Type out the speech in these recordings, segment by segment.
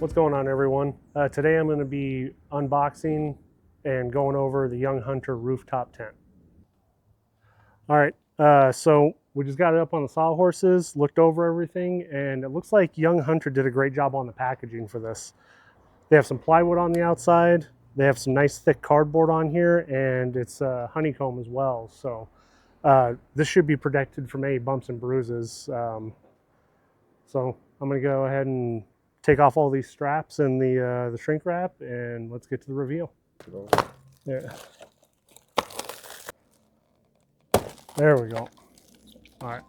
What's going on, everyone? Today I'm going to be unboxing and going over the Young Hunter rooftop tent. All right, so we just got it up on the sawhorses, looked over everything, and it looks like Young Hunter did a great job on the packaging for this. They have some plywood on the outside, they have some nice thick cardboard on here, and it's honeycomb as well. So this should be protected from any bumps and bruises. So I'm going to go ahead and take off all these straps and the shrink wrap, and let's get to the reveal. Yeah. There we go. All right.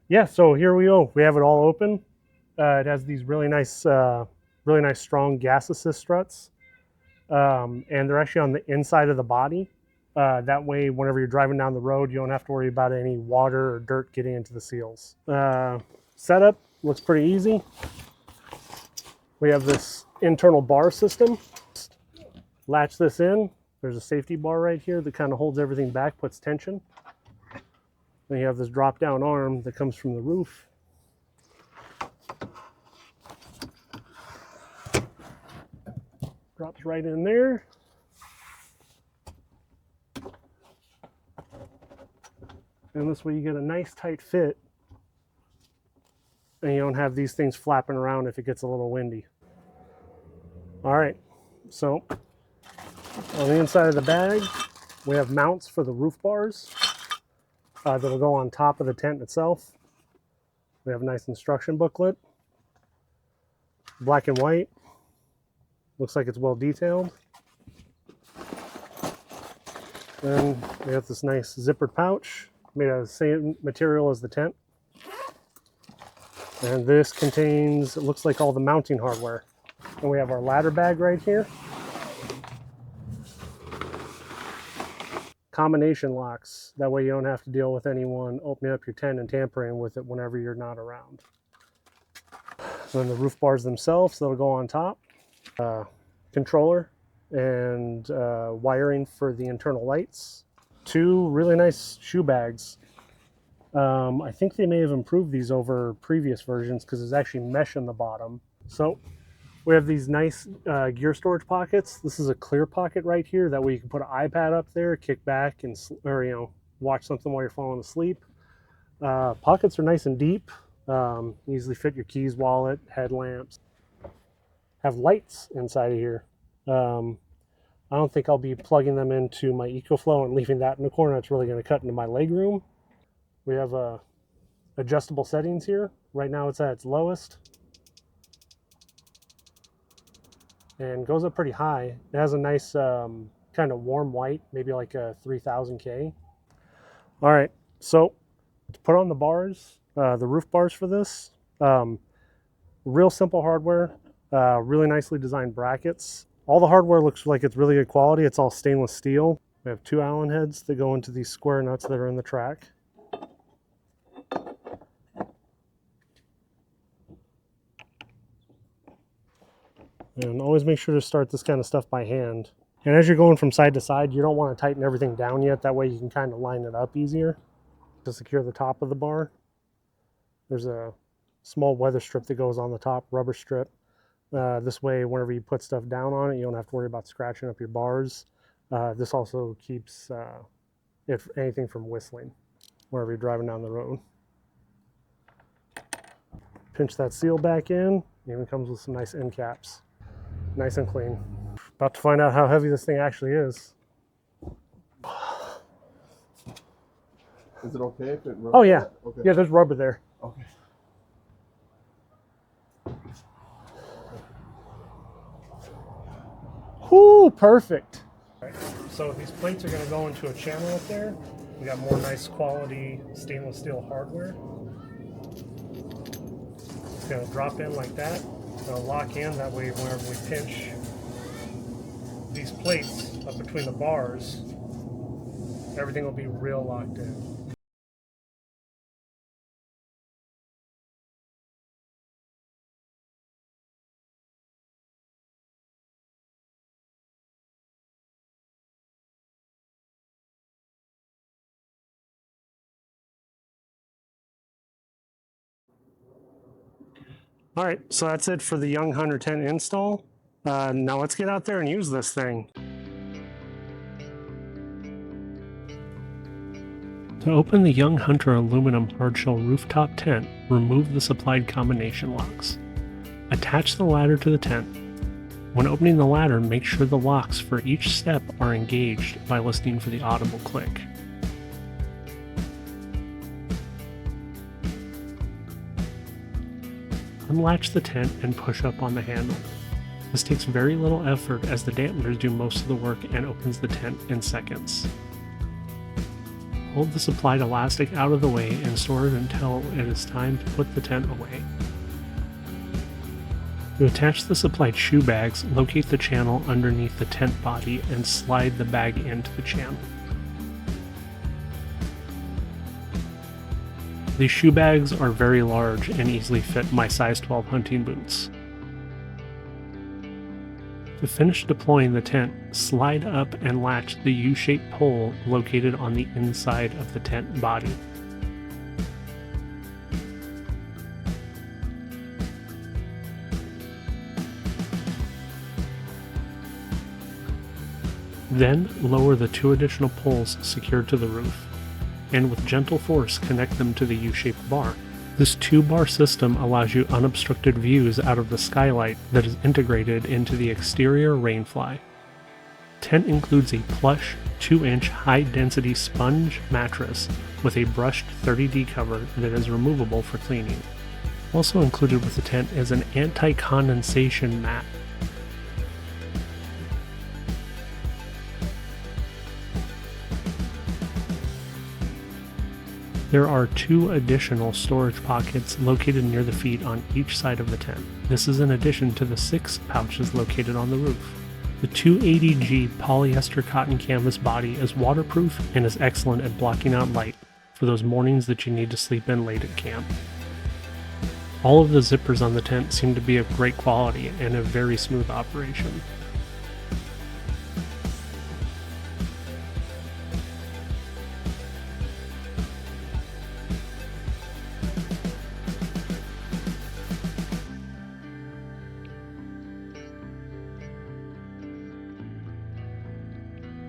Yeah, so here we go. We have it all open. It has these really nice strong gas assist struts, and they're actually on the inside of the body. That way, whenever you're driving down the road, you don't have to worry about any water or dirt getting into the seals. Setup looks pretty easy. We have this internal bar system. Latch this in. There's a safety bar right here that kind of holds everything back, puts tension. Then you have this drop down arm that comes from the roof. Drops right in there. And this way you get a nice tight fit, and you don't have these things flapping around if it gets a little windy. All right, so on the inside of the bag, we have mounts for the roof bars that'll go on top of the tent itself. We have a nice instruction booklet, black and white. Looks like it's well detailed. Then we have this nice zippered pouch made out of the same material as the tent. And this contains, it looks like, all the mounting hardware. And we have our ladder bag right here. Combination locks. That way you don't have to deal with anyone opening up your tent and tampering with it whenever you're not around. Then the roof bars themselves, that'll go on top. Controller and wiring for the internal lights. Two really nice shoe bags. I think they may have improved these over previous versions because there's actually mesh in the bottom. So we have these nice gear storage pockets. This is a clear pocket right here. That way you can put an iPad up there, kick back, and watch something while you're falling asleep. Pockets are nice and deep. Easily fit your keys, wallet, headlamps. Have lights inside of here. I don't think I'll be plugging them into my EcoFlow and leaving that in the corner. It's really going to cut into my leg room. We have adjustable settings here. Right now it's at its lowest. And goes up pretty high. It has a nice kind of warm white, maybe like a 3000K. All right, so to put on the bars, the roof bars for this, real simple hardware, really nicely designed brackets. All the hardware looks like it's really good quality. It's all stainless steel. We have two Allen heads that go into these square nuts that are in the track. And always make sure to start this kind of stuff by hand. And as you're going from side to side, you don't want to tighten everything down yet. That way you can kind of line it up easier. To secure the top of the bar, there's a small weather strip that goes on the top, rubber strip. This way, whenever you put stuff down on it, you don't have to worry about scratching up your bars. This also keeps, if anything, from whistling wherever you're driving down the road. Pinch that seal back in. It even comes with some nice end caps. Nice and clean. About to find out how heavy this thing actually is. Is it okay if it rubs? Oh yeah. Okay. Yeah, there's rubber there. Okay. Whoo, perfect. All right, so these plates are going to go into a channel up there. We got more nice quality stainless steel hardware. It's going to drop in like that. It'll lock in. That way, whenever we pinch these plates up between the bars, everything will be real locked in. All right, so that's it for the Young Hunter tent install. Now let's get out there and use this thing. To open the Young Hunter aluminum hardshell rooftop tent, remove the supplied combination locks. Attach the ladder to the tent. When opening the ladder, make sure the locks for each step are engaged by listening for the audible click. Unlatch the tent and push up on the handle. This takes very little effort as the dampeners do most of the work and opens the tent in seconds. Hold the supplied elastic out of the way and store it until it is time to put the tent away. To attach the supplied shoe bags, locate the channel underneath the tent body and slide the bag into the channel. These shoe bags are very large and easily fit my size 12 hunting boots. To finish deploying the tent, slide up and latch the U-shaped pole located on the inside of the tent body. Then lower the 2 additional poles secured to the roof, and with gentle force connect them to the U-shaped bar. This 2-bar system allows you unobstructed views out of the skylight that is integrated into the exterior rainfly. Tent includes a plush 2-inch high-density sponge mattress with a brushed 30D cover that is removable for cleaning. Also included with the tent is an anti-condensation mat. There are 2 additional storage pockets located near the feet on each side of the tent. This is in addition to the 6 pouches located on the roof. The 280G polyester cotton canvas body is waterproof and is excellent at blocking out light for those mornings that you need to sleep in late at camp. All of the zippers on the tent seem to be of great quality and a very smooth operation.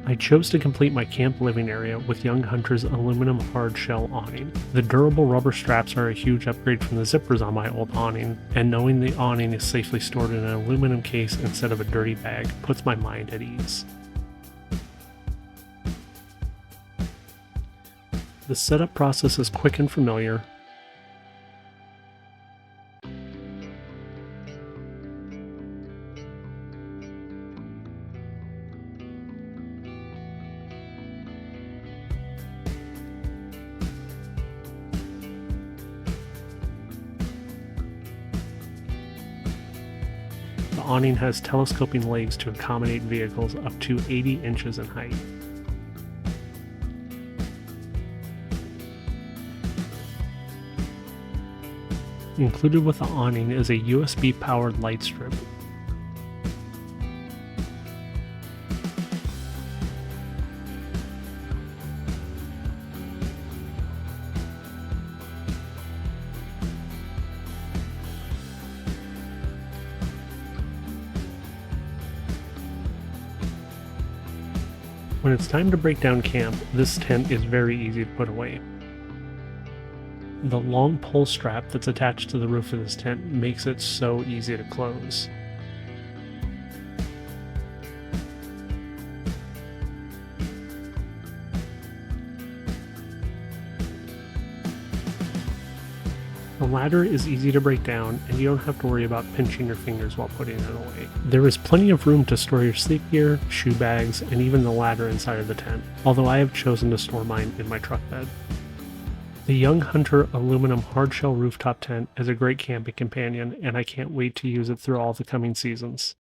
I chose to complete my camp living area with Young Hunter's aluminum hard shell awning. The durable rubber straps are a huge upgrade from the zippers on my old awning, and knowing the awning is safely stored in an aluminum case instead of a dirty bag puts my mind at ease. The setup process is quick and familiar. The awning has telescoping legs to accommodate vehicles up to 80 inches in height. Included with the awning is a USB-powered light strip. When it's time to break down camp, this tent is very easy to put away. The long pull strap that's attached to the roof of this tent makes it so easy to close. The ladder is easy to break down, and you don't have to worry about pinching your fingers while putting it away. There is plenty of room to store your sleep gear, shoe bags, and even the ladder inside of the tent, although I have chosen to store mine in my truck bed. The Young Hunter aluminum hardshell rooftop tent is a great camping companion, and I can't wait to use it through all the coming seasons.